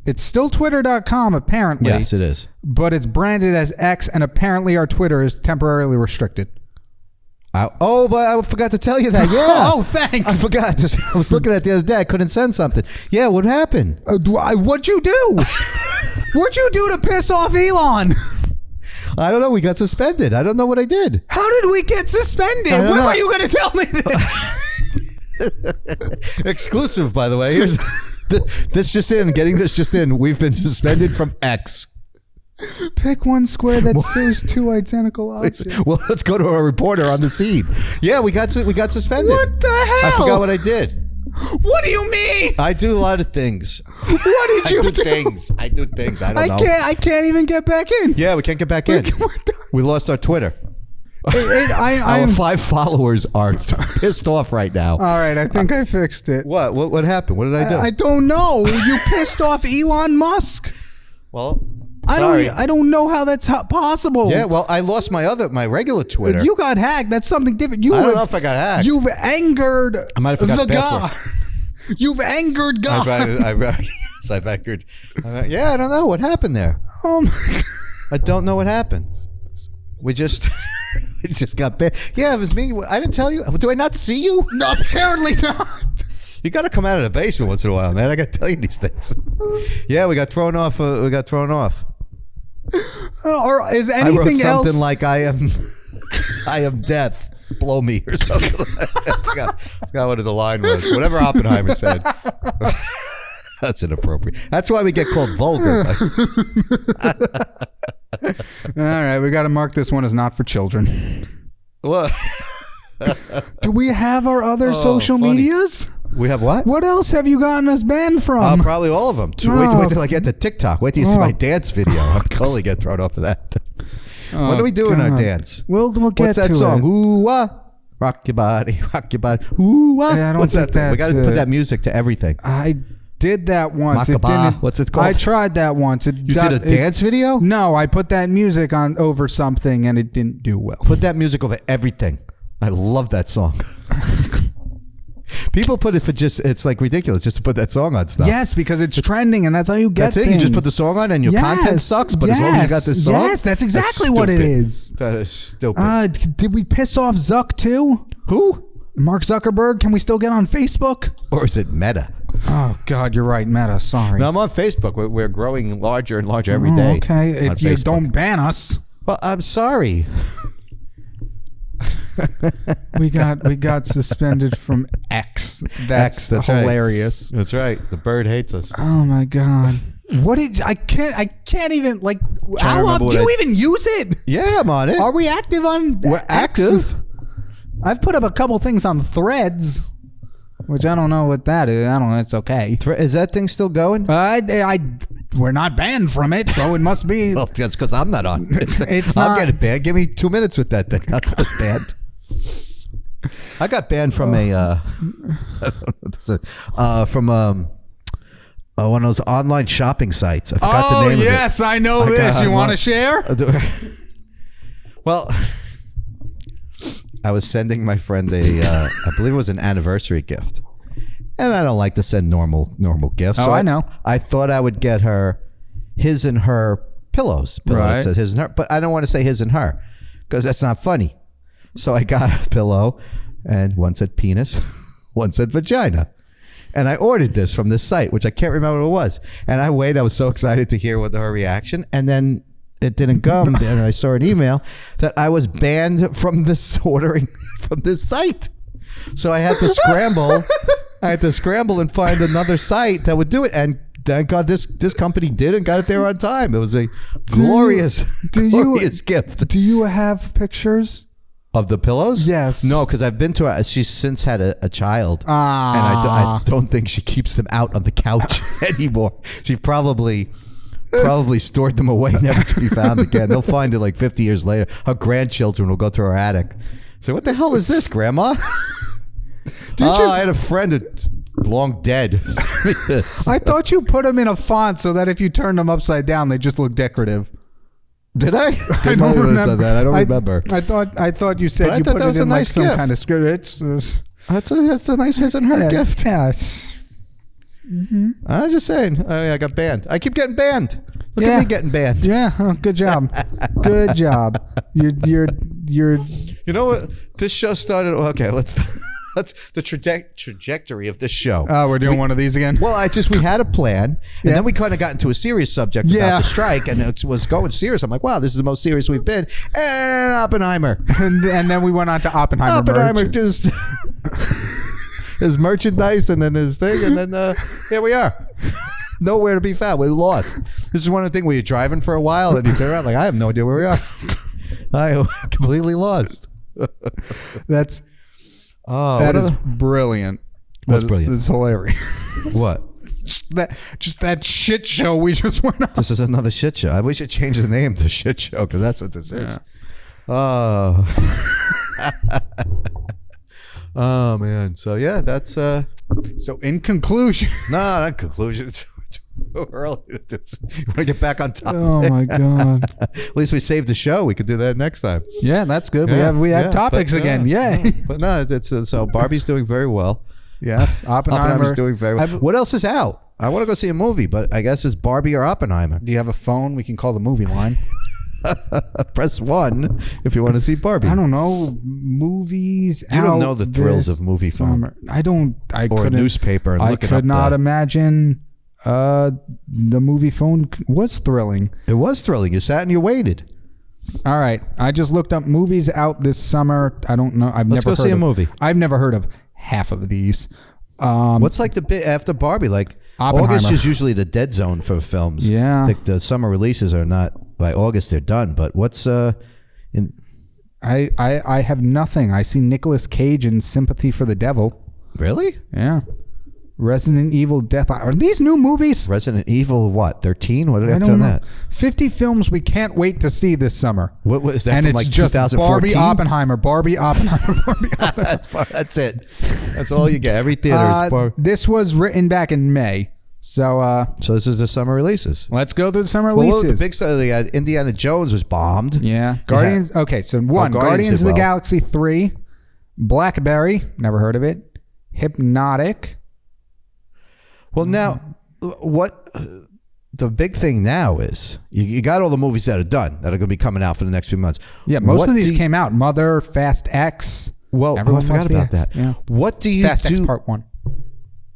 S2: it's still Twitter.com apparently.
S1: Yes, it is.
S2: But it's branded as X, and apparently our Twitter is temporarily restricted.
S1: But I forgot to tell you that. Yeah.
S2: Oh, thanks.
S1: I forgot. I was looking at it the other day. I couldn't send something. Yeah, what happened?
S2: What'd you do? What'd you do to piss off Elon?
S1: I don't know. We got suspended. I don't know what I did.
S2: How did we get suspended?
S1: I don't
S2: When
S1: know.
S2: are you going to tell me this?
S1: Exclusive, by the way. Here's this just in. Getting this just in. We've been suspended from X.
S2: Pick one square that shares two identical objects.
S1: Well, let's go to a reporter on the scene. Yeah, we got suspended.
S2: What the hell?
S1: I forgot what I did.
S2: What do you mean?
S1: I do a lot of things.
S2: What did you do?
S1: I do things. I don't know.
S2: I can't even get back in.
S1: Yeah, we can't get back in.
S2: We're done.
S1: We lost our Twitter.
S2: I
S1: Our
S2: am
S1: 5 followers are pissed off right now.
S2: all right. I think I fixed it.
S1: What happened? What did I do?
S2: I don't know. You pissed off Elon Musk.
S1: Well,
S2: I don't know how that's possible.
S1: yeah. Well, I lost my regular Twitter.
S2: You got hacked. That's something different.
S1: I don't know if I got hacked.
S2: You've angered
S1: I might have forgot
S2: the
S1: the
S2: God.
S1: password.
S2: You've angered God.
S1: I've angered. Yeah, I don't know what happened there.
S2: Oh my God.
S1: I don't know what happened. We just it just got bad. Yeah, it was me. I didn't tell you. Do I not see you?
S2: No, apparently not.
S1: You got to come out of the basement once in a while, man. I got to tell you these things. Yeah, we got thrown off. Or
S2: is
S1: I wrote
S2: anything
S1: something
S2: else?
S1: like I am death. Blow me or something. I forgot what the line was. Whatever Oppenheimer said. That's inappropriate. That's why we get called vulgar.
S2: All right, we got to mark this one as not for children.
S1: What?
S2: Do we have our other social
S1: funny.
S2: medias?
S1: We have what?
S2: What else have you gotten us banned from?
S1: Probably all of them. Wait till I get to TikTok. Wait till you see my dance video. I'll totally get thrown off of that. What do we do in our dance?
S2: We'll get
S1: What's that
S2: to
S1: song?
S2: it.
S1: Ooh wah, rock your body, ooh wah.
S2: Yeah, I don't
S1: What's
S2: think
S1: that? We
S2: that's
S1: got to put
S2: it.
S1: that music to everything.
S2: I did that once.
S1: Makaba. What's it called?
S2: I tried that once.
S1: You did a dance video?
S2: No, I put that music on over something and it didn't do well.
S1: Put that music over everything. I love that song. People put it for it's like ridiculous just to put that song on stuff.
S2: Yes, because it's trending and that's how you get
S1: That's it.
S2: things.
S1: You just put the song on and your content sucks. But as long as you got this song,
S2: yes, that's exactly what it
S1: stupid.
S2: is.
S1: That is stupid.
S2: Did we piss off Zuck too?
S1: Who?
S2: Mark Zuckerberg? Can we still get on Facebook?
S1: Or is it Meta?
S2: Oh God, you're right, Meta. Sorry.
S1: No, I'm on Facebook. We're growing larger and larger every day.
S2: Okay, if
S1: on
S2: you
S1: Facebook.
S2: don't ban us,
S1: Well, I'm sorry.
S2: we got suspended from X. That's
S1: right.
S2: hilarious.
S1: That's right. The bird hates us.
S2: Oh my God. What did I can't even like How do you even use it?
S1: Yeah, I'm on it.
S2: Are we active on?
S1: We're active.
S2: I've put up a couple things on Threads, which I don't know what that is. I don't know. It's okay.
S1: Is that thing still going?
S2: We're not banned from it, so it must be.
S1: Well, that's because I'm not on.
S2: I'll
S1: get it banned. Give me 2 minutes with that thing. I was banned. I got banned from one of those online shopping sites. I forgot the name of it.
S2: Yes, I know this. You want to share?
S1: Well, I was sending my friend I believe it was an anniversary gift. And I don't like to send normal gifts.
S2: So I know.
S1: I thought I would get her his and her pillows. That says his and her. But I don't want to say his and her because that's not funny. So I got a pillow and one said penis, one said vagina. And I ordered this from this site, which I can't remember what it was. And I was so excited to hear her reaction. And then it didn't come. And I saw an email that I was banned from this ordering from this site. So I had to scramble. And find another site that would do it. And thank God this company did and got it there on time. It was a glorious gift.
S2: Do you have pictures?
S1: Of the pillows?
S2: Yes.
S1: No, because I've been to her. She's since had a child. And I don't think she keeps them out on the couch anymore. She probably stored them away, never to be found again. They'll find it like 50 years later. Her grandchildren will go to her attic. Say, what the hell is this, Grandma? I had a friend that's long dead.
S2: I thought you put them in a font so that if you turned them upside down, they just look decorative.
S1: Did I?
S2: I don't remember.
S1: That. I don't remember.
S2: I thought you said you put it in like some kind of script.
S1: That's a nice his and her gift.
S2: Yeah.
S1: I was just saying. I got banned. I keep getting banned. Look at me getting banned.
S2: Yeah. Oh, good job. Good job. You're.
S1: You know what? This show started. Okay, let's the trajectory of this show.
S2: Oh, we're doing one of these again?
S1: Well, we had a plan, and then we kind of got into a serious subject about the strike, and it was going serious. I'm like, wow, this is the most serious we've been. And Oppenheimer.
S2: and then we went on to Oppenheimer.
S1: Oppenheimer just his merchandise, and then his thing, and then here we are. Nowhere to be found. We're lost. This is one of the things where you're driving for a while, and you turn around like, I have no idea where we are. I am completely lost.
S2: That is brilliant.
S1: What's brilliant?
S2: It's hilarious.
S1: What?
S2: Just that shit show we just went on.
S1: This is another shit show. We should change the name to shit show because that's what this is. Oh. Oh man. So yeah, that's
S2: so in conclusion.
S1: No, not conclusion. Too early. You want to get back on topic.
S2: Oh my god.
S1: At least we saved the show. We could do that next time.
S2: Yeah, that's good. We have topics again. Yay.
S1: But no, it's so Barbie's doing very well.
S2: Yes,
S1: Oppenheimer's doing very well. What else is out? I want to go see a movie, but I guess it's Barbie or Oppenheimer.
S2: Do you have a phone? We can call the movie line.
S1: Press 1 if you want to see Barbie.
S2: I don't know movies.
S1: You don't know the thrills of movie phone.
S2: I don't.
S1: Or a newspaper and looking up.
S2: I could not imagine. The movie phone was thrilling.
S1: It was thrilling. You sat and you waited.
S2: All right. I just looked up movies out this summer. I don't know.
S1: Let's go see a movie.
S2: I've never heard of half of these.
S1: What's like the bit after Barbie? Like August is usually the dead zone for films.
S2: Yeah.
S1: The summer releases are not, by August they're done. But what's in?
S2: I have nothing. I see Nicolas Cage in Sympathy for the Devil.
S1: Really?
S2: Yeah. Resident Evil Death. Are these new movies?
S1: Resident Evil what? 13? What did I have done that?
S2: 50 films we can't wait to see this summer.
S1: What was that?
S2: And
S1: from
S2: it's
S1: like
S2: just
S1: 2014?
S2: Barbie Oppenheimer. Barbie Oppenheimer. Barbie Oppenheimer.
S1: That's it. That's all you get. Every theater is
S2: This was written back in May. So
S1: this is the summer releases.
S2: Let's go through the summer releases.
S1: Well, the big side they had Indiana Jones was bombed.
S2: Yeah. Guardians. Okay, so Guardians of the Galaxy 3, Blackberry, never heard of it. Hypnotic.
S1: Well, now, what the big thing now is you got all the movies that are done that are going to be coming out for the next few months.
S2: Yeah, most of these came out. Mother, Fast X.
S1: Well, I forgot about that.
S2: Yeah.
S1: What do you
S2: Fast
S1: do?
S2: X Part 1.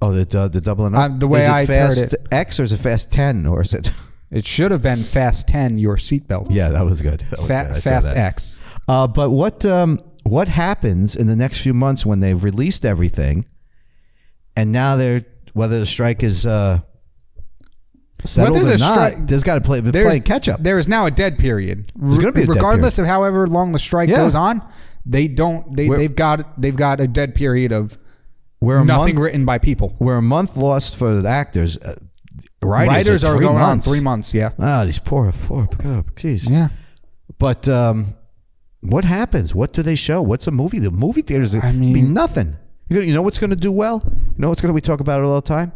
S1: Oh, the doubling up?
S2: The way I heard
S1: Fast X or is it Fast 10 or is it?
S2: It should have been Fast 10, your seatbelt.
S1: Yeah, that was good.
S2: Fast X.
S1: But what happens in the next few months when they've released everything and now whether the strike is settled
S2: Whether
S1: or
S2: the
S1: not,
S2: stri-
S1: there's got to play playing catch up.
S2: There is now a dead period.
S1: There's going to be a dead
S2: regardless
S1: period.
S2: of however long the strike goes on. They've got a dead period of nothing written by people.
S1: We're a month lost for the actors. Writers
S2: are going
S1: months.
S2: on 3 months. Yeah.
S1: Ah, these poor, jeez.
S2: Yeah.
S1: But what happens? What do they show? What's a movie? The movie theaters be nothing. You know what's going to do well? You know what's going to we talk about it all the time?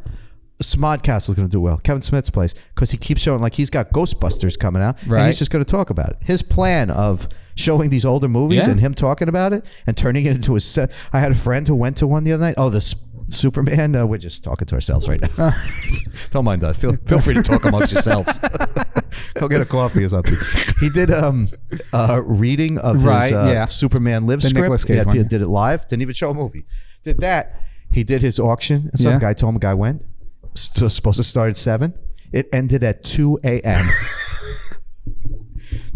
S1: Smodcast is going to do well. Kevin Smith's place, because he keeps showing like he's got Ghostbusters coming out, and he's just going to talk about it. His plan of showing these older movies and him talking about it and turning it into a. I had a friend who went to one the other night. Oh, the Superman. We're just talking to ourselves right now. Don't mind us. Feel free to talk amongst yourselves. Go get a coffee or something. He did reading of his Superman Live script.
S2: Nicolas Cage one,
S1: did it live. Didn't even show a movie. Did that. He did his auction, and some guy told him a guy went. Supposed to start at 7. It ended at 2 a.m.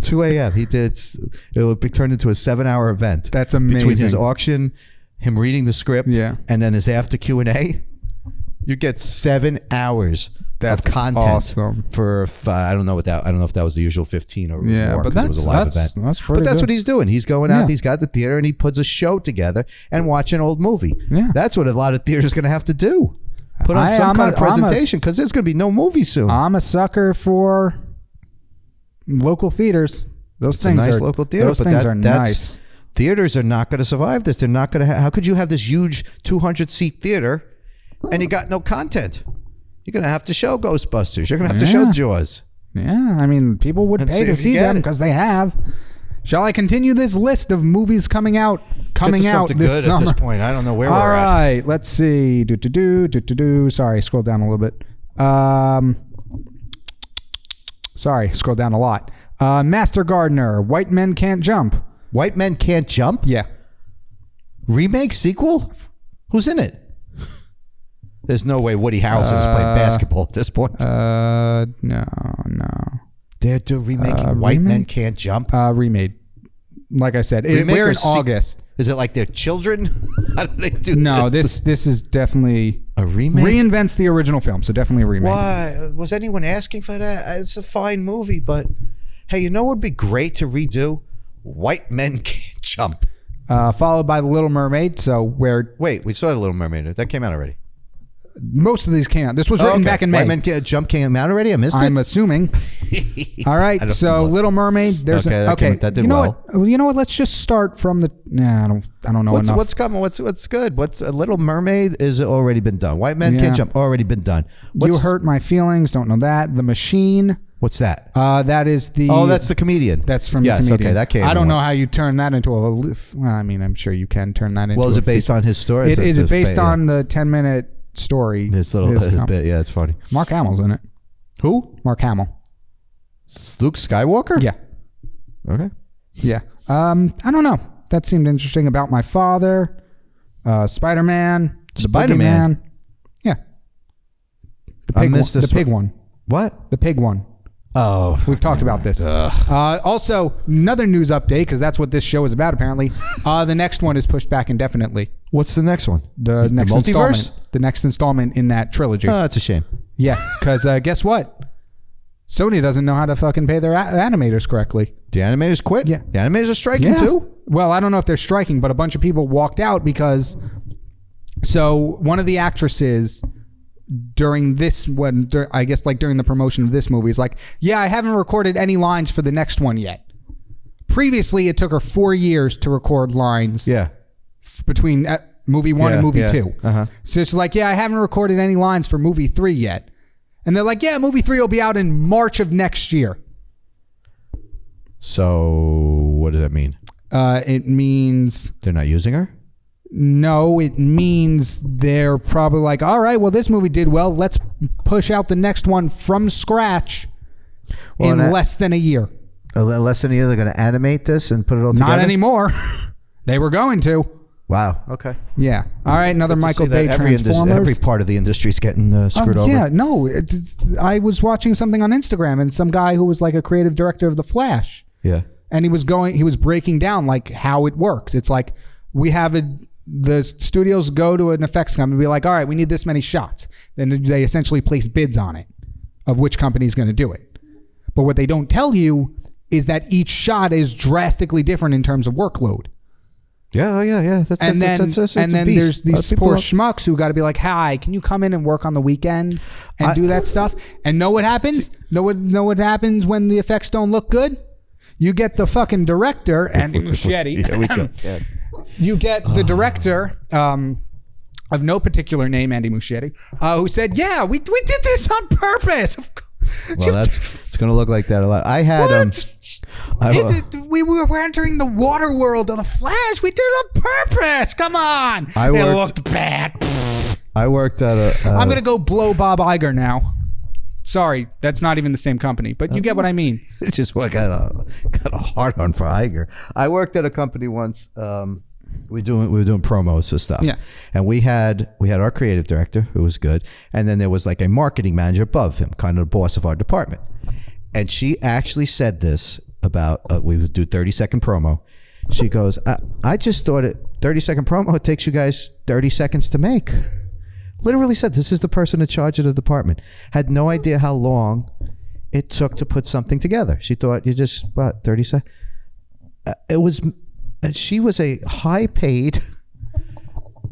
S1: 2 a.m. He did. It would be turned into a 7-hour event.
S2: That's amazing.
S1: Between his auction, him reading the script, and then his after Q&A, you get 7 hours of content for. I don't know if that was the usual 15 or it was more,
S2: but
S1: because it was a live event.
S2: But
S1: that's what he's doing. He's going out. He's got the theater and he puts a show together and watch an old movie.
S2: Yeah.
S1: That's what a lot of theaters are going to have to do. Put on some kind of presentation, because there's going to be no movie soon.
S2: I'm a sucker for local theaters. Those things
S1: nice
S2: are
S1: local theater.
S2: Those things are nice.
S1: Theaters are not going to survive this. They're not going to. How could you have this huge 200-seat theater and you got no content? You're going to have to show Ghostbusters. You're going to have to show Jaws.
S2: Yeah, I mean, people would pay to see them because they have. Shall I continue this list of movies coming out this summer?
S1: At this point, I don't know where we're at.
S2: All right, let's see. Sorry, scroll down a little bit. Sorry, scroll down a lot. Master Gardener, White Men Can't Jump.
S1: White Men Can't Jump?
S2: Yeah.
S1: Remake sequel? Who's in it? There's no way Woody Harrelson's playing basketball at this point.
S2: No.
S1: They're remaking White Men Can't Jump?
S2: Remade. Like I said, we're in August.
S1: Is it like their children? How do they do
S2: No,
S1: this?
S2: this is definitely
S1: a remake.
S2: Reinvents the original film, so definitely a remake.
S1: Why was anyone asking for that? It's a fine movie, but hey, you know what would be great to redo? White Men Can't Jump.
S2: Followed by The Little Mermaid. So
S1: wait, we saw The Little Mermaid. That came out already.
S2: Most of these came out. This was written back in May.
S1: White Men Can't Jump came out already. I missed it.
S2: I'm assuming. All right. So Little Mermaid. There's
S1: that did well.
S2: You know what? Let's just start from the. Nah, I don't know enough.
S1: What's coming? What's good? What's a Little Mermaid is already been done. White Men Can't Jump already been done.
S2: You Hurt My Feelings. Don't know that. The Machine.
S1: What's that?
S2: That is the.
S1: Oh, that's the comedian.
S2: That's from the comedian.
S1: Okay, that came.
S2: I don't know how you turn that into a. Well, I mean, I'm sure you can turn that into.
S1: Well, is it based on his story?
S2: Is it based on the 10-minute story?
S1: This little bit, yeah, it's funny.
S2: Mark Hamill's in it.
S1: Who?
S2: Mark Hamill.
S1: Luke Skywalker?
S2: Yeah.
S1: Okay.
S2: Yeah. I don't know. That seemed interesting. About My Father. Spider-Man.
S1: Spider-Man.
S2: Yeah. The pig one.
S1: What?
S2: The pig one.
S1: Oh.
S2: We've talked about this. Also, another news update, because that's what this show is about, apparently. The next one is pushed back indefinitely.
S1: What's the next one?
S2: The next
S1: multiverse?
S2: installment. The next installment in that trilogy.
S1: Oh, that's a shame.
S2: Yeah, because guess what? Sony doesn't know how to fucking pay their animators correctly.
S1: The animators quit?
S2: Yeah.
S1: The animators are striking too?
S2: Well, I don't know if they're striking, but a bunch of people walked out because... So, one of the actresses... during the promotion of this movie is like, yeah, I haven't recorded any lines for the next one yet. Previously, it took her 4 years to record lines between movie 1 and movie 2. So it's like, yeah, I haven't recorded any lines for movie 3 yet. And they're like, yeah, movie 3 will be out in March of next year.
S1: So what does that mean?
S2: It means...
S1: They're not using her?
S2: No, it means they're probably like, all right, well, this movie did well. Let's push out the next one from scratch in less than a year.
S1: Less than a year, they're going to animate this and put it all together?
S2: Not anymore. They were going to.
S1: Wow. Okay.
S2: Yeah. All right. Another Michael Bay Transformers.
S1: Every part of the industry is getting screwed over.
S2: Yeah. No. I was watching something on Instagram, and some guy who was like a creative director of The Flash.
S1: Yeah.
S2: And he was breaking down like how it works. It's like we have the studios go to an effects company and be like, all right, we need this many shots. Then they essentially place bids on it. of which company is going to do it. But what they don't tell you is that each shot is drastically different in terms of workload.
S1: Yeah. That's
S2: And then there's these poor schmucks who got to be like, "Hi, can you come in and work on the weekend and do that stuff?" And know what happens? Know what happens when the effects don't look good? You get the fucking director, Andy Muschietti.
S1: Yeah, we go. Yeah.
S2: You get the director of no particular name, Andy Muschietti, who said, "Yeah, we did this on purpose."
S1: Well, it's going to look like that a lot. I had
S2: we were entering the water world of the Flash. We did it on purpose. Come on. It looked bad.
S1: I worked at a.
S2: I'm gonna go blow Bob Iger now. Sorry, that's not even the same company, but you get what I mean.
S1: It's just what got a hard on for Iger. I worked at a company once. We were doing promos for stuff.
S2: Yeah.
S1: And we had our creative director, who was good, and then there was like a marketing manager above him, kind of the boss of our department. And she actually said this about we would do 30-second promo. She goes, I just thought 30-second promo, it takes you guys 30 seconds to make. Literally said, this is the person in charge of the department. Had no idea how long it took to put something together. She thought you just, 30 seconds? It was... And she was a high-paid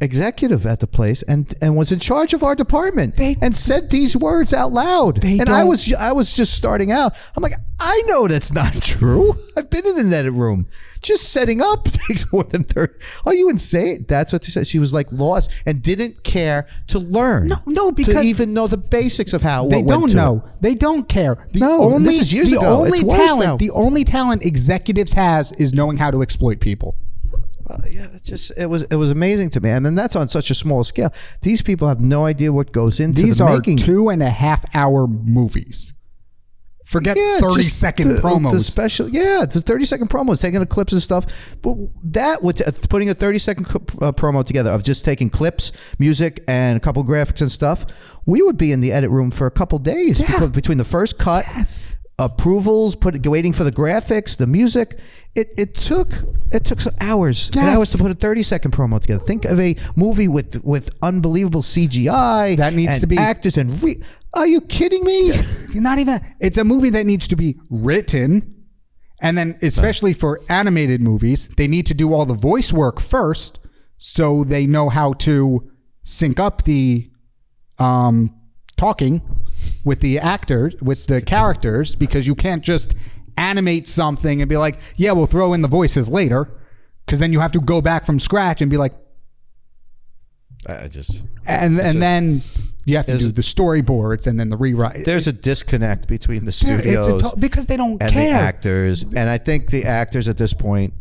S1: executive at the place and was in charge of our department and said these words out loud. I was just starting out. I'm like, I know that's not true. I've been in an edit room. Just setting up takes more than 30. Are you insane? That's what she said. She was like lost and didn't care to learn.
S2: No, because
S1: to even know the basics of how
S2: they don't know.
S1: It.
S2: They don't care.
S1: This is years ago.
S2: The only talent executives has is knowing how to exploit people.
S1: Well, yeah, it was amazing to me. I mean, that's on such a small scale. These people have no idea what goes into
S2: these
S1: making.
S2: These are 2.5-hour movies. Forget 30-second promos.
S1: The special, it's 30-second promos, taking the clips and stuff. But that would putting a 30-second promo together of just taking clips, music, and a couple graphics and stuff. We would be in the edit room for a couple days because between the first cut, approvals, waiting for the graphics, the music. It took some hours and hours to put a 30-second promo together. Think of a movie with unbelievable CGI
S2: that needs to be
S1: actors and. Are you kidding me?
S2: Not even. It's a movie that needs to be written, and then especially for animated movies, they need to do all the voice work first, so they know how to sync up the talking with the actors, with the characters, because you can't just animate something and be like, yeah, we'll throw in the voices later, because then you have to go back from scratch and be like, then you have to do the storyboards and then the rewrite.
S1: There's a disconnect between the studios
S2: because they don't
S1: and
S2: care.
S1: The actors, and I think the actors at this point,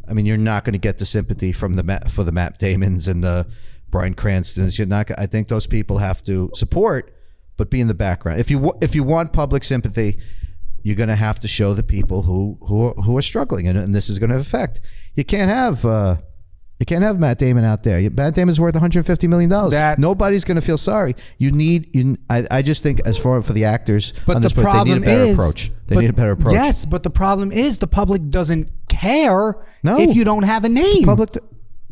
S1: I mean, you're not going to get the sympathy from for the Matt Damons and the Bryan Cranstons. You're not. I think those people have to support, but be in the background. If you want public sympathy, you're going to have to show the people who are struggling, and this is going to affect. You can't have Matt Damon out there. Matt Damon's worth $150 million. Nobody's going to feel sorry. I just think as far for the actors,
S2: but the problem
S1: they need a better approach. They need a better approach.
S2: Yes, but the problem is the public doesn't care if you don't have a name.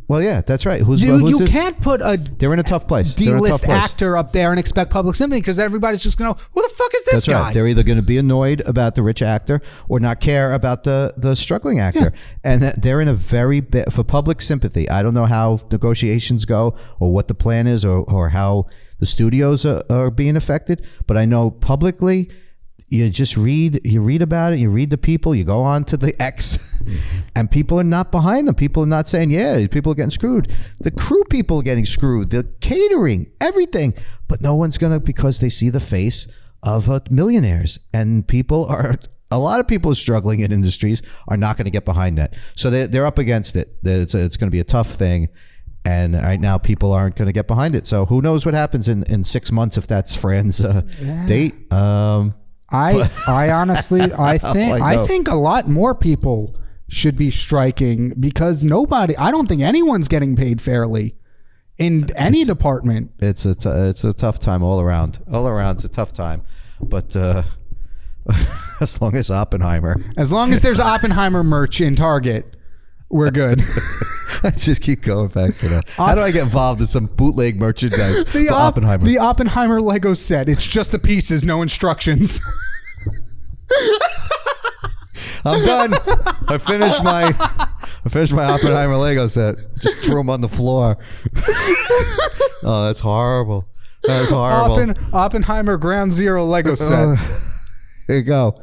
S1: Well, yeah, that's right.
S2: You can't put
S1: they're in a tough place.
S2: D-list actor up there and expect public sympathy because everybody's just going to, who the fuck is this guy?
S1: That's right. They're either going to be annoyed about the rich actor or not care about the struggling actor. Yeah. And they're in a very bit for public sympathy. I don't know how negotiations go or what the plan is or how the studios are being affected, but I know publicly you just read about it, you read the people, you go on to the X, and people are not behind them. People are not saying, yeah, people are getting screwed. The crew people are getting screwed, the catering, everything. But no one's going to, because they see the face of millionaires. And a lot of people struggling in industries are not going to get behind that. So they're up against it. It's going to be a tough thing. And right now, people aren't going to get behind it. So who knows what happens in 6 months if that's Fran's date.
S2: I honestly, I think a lot more people should be striking because I don't think anyone's getting paid fairly in any department.
S1: It's a tough time all around. All around, it's a tough time. But as long as there's Oppenheimer merch in Target, we're good. I just keep going back to that. How do I get involved in some bootleg merchandise for Oppenheimer?
S2: The Oppenheimer Lego set. It's just the pieces, no instructions.
S1: I'm done. I finished my Oppenheimer Lego set. Just threw them on the floor. Oh, that's horrible. That's horrible.
S2: Oppenheimer Ground Zero Lego set.
S1: Here you go.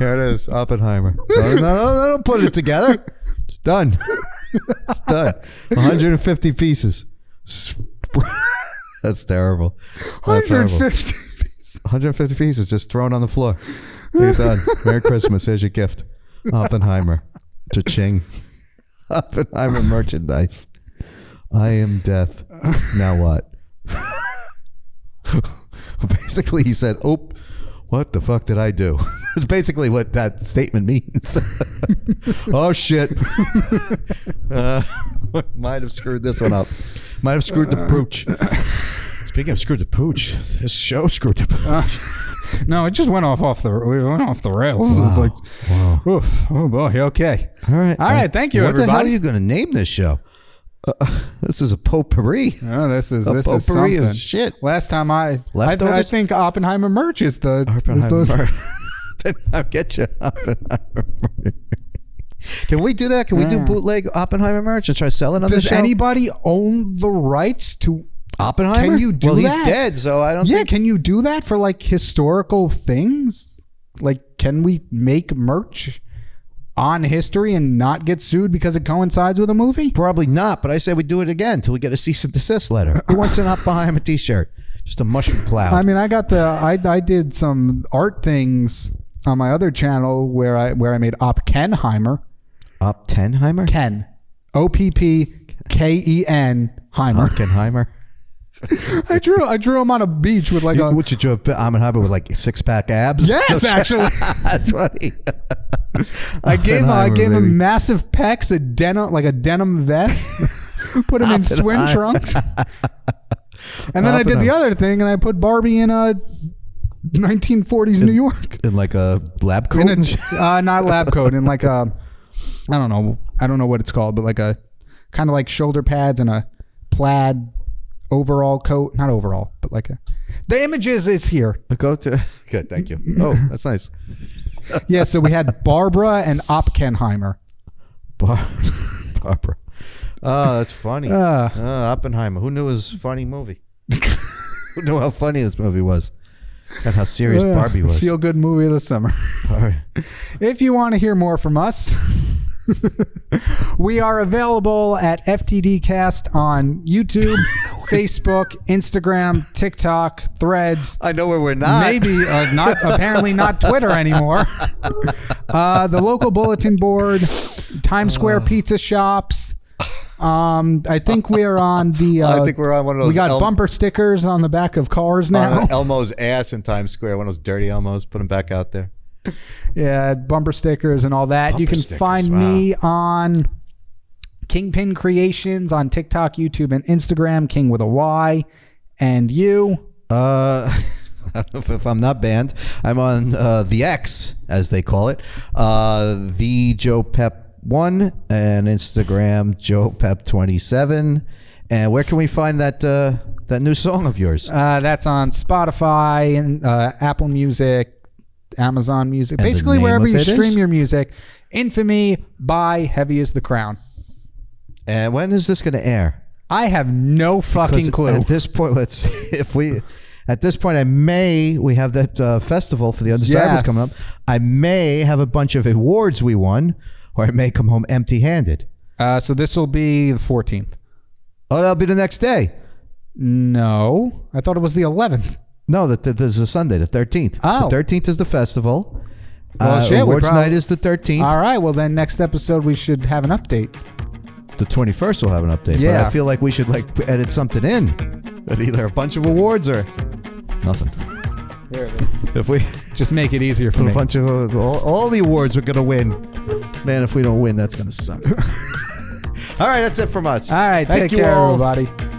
S1: Here it is, Oppenheimer. No, don't put it together. It's done. It's done. 150 pieces. That's terrible. That's
S2: 150
S1: pieces. 150 pieces just thrown on the floor. You're done. Merry Christmas. Here's your gift. Oppenheimer. Cha-ching. Oppenheimer merchandise. I am death. Now what? Basically, he said, "Oh, what the fuck did I do?" That's basically what that statement means. Oh shit! Might have screwed this one up. Might have screwed the pooch. Speaking of screwed the pooch, this show screwed the pooch.
S2: No, it just went off the rails.
S1: Wow.
S2: It's like,
S1: wow.
S2: oof, oh boy, okay.
S1: All right.
S2: Thank you,
S1: what
S2: everybody.
S1: What the hell are you going to name this show? This is a potpourri.
S2: Oh, this is
S1: potpourri
S2: something.
S1: of shit.
S2: Last time I think Oppenheimer merch is the
S1: Oppenheimer merch. Then I'll get you Oppenheimer merch. Can we do that? Can we do bootleg Oppenheimer merch and try selling on the show?
S2: Does anybody own the rights to
S1: Oppenheimer?
S2: Can you do
S1: that? Well, he's
S2: that?
S1: dead, so I don't think...
S2: Can you do that for like historical things? Like, can we make merch on history and not get sued because it coincides with a movie?
S1: Probably not, but I say we do it again until we get a cease and desist letter. Who wants an Oppenheimer t-shirt? Just a mushroom cloud.
S2: I mean, I did some art things on my other channel where I made Oppenheimer.
S1: Oppenheimer?
S2: Ken. Oppken Heimer.
S1: Oppenheimer.
S2: I drew him on a beach with like a...
S1: What you drew Oppenheimer with, like six-pack abs?
S2: Yes, actually.
S1: That's funny.
S2: I gave him massive pecs, a denim vest, put him in swim trunks. And then I did the other thing, and I put Barbie in a 1940s New York.
S1: In like a lab coat?
S2: Not lab coat, in like a... I don't know what it's called, but like a kind of like shoulder pads and a plaid overall coat. Not overall, but like a... The images is here.
S1: Good, thank you. Oh, that's nice.
S2: Yeah, so we had Barbara and Oppenheimer.
S1: Barbara. Oh, that's funny. Oppenheimer. Who knew it was a funny movie? Who knew how funny this movie was? And how serious Barbie was.
S2: Feel good movie of the summer.
S1: All right.
S2: If you want to hear more from us, we are available at FTDcast on YouTube, Facebook, Instagram, TikTok, Threads.
S1: I know where we're not.
S2: Maybe apparently not Twitter anymore. The local bulletin board, Times Square pizza shops. I think we're on the...
S1: I think we're on one of those...
S2: We got bumper stickers on the back of cars now.
S1: Elmo's ass in Times Square. One of those dirty Elmos. Put them back out there.
S2: Yeah, bumper stickers and all that. You can find me on Kingpin Creations on TikTok, YouTube, and Instagram. King with a Y. And you?
S1: I don't know if I'm not banned. I'm on the X, as they call it. The Joe Pep 1 and Instagram Joe Pep 27. And where can we find that new song of yours?
S2: That's on Spotify and Apple Music, Amazon Music,
S1: and
S2: basically wherever you stream your music. Infamy by Heavy is the Crown.
S1: And when is this going to air?
S2: I have no fucking clue.
S1: At this point, let's see if we. At this point, we have that festival for the Undecideds coming up. I may have a bunch of awards we won. Or I may come home empty-handed.
S2: So this will be the 14th.
S1: Oh, that'll be the next day.
S2: No. I thought it was the 11th.
S1: No, there's a Sunday, the 13th.
S2: Oh.
S1: The 13th is the festival.
S2: Well,
S1: awards night is the 13th.
S2: All right. Well, then next episode we should have an update.
S1: The 21st will have an update.
S2: Yeah.
S1: But I feel like we should edit something in. That either a bunch of awards or nothing.
S2: There it is.
S1: If we
S2: just make it easier for me.
S1: A bunch of all the awards we're gonna win. Man, if we don't win, that's gonna suck. All right, that's it from us.
S2: All right,
S1: Thank
S2: take
S1: you
S2: care,
S1: all.
S2: everybody.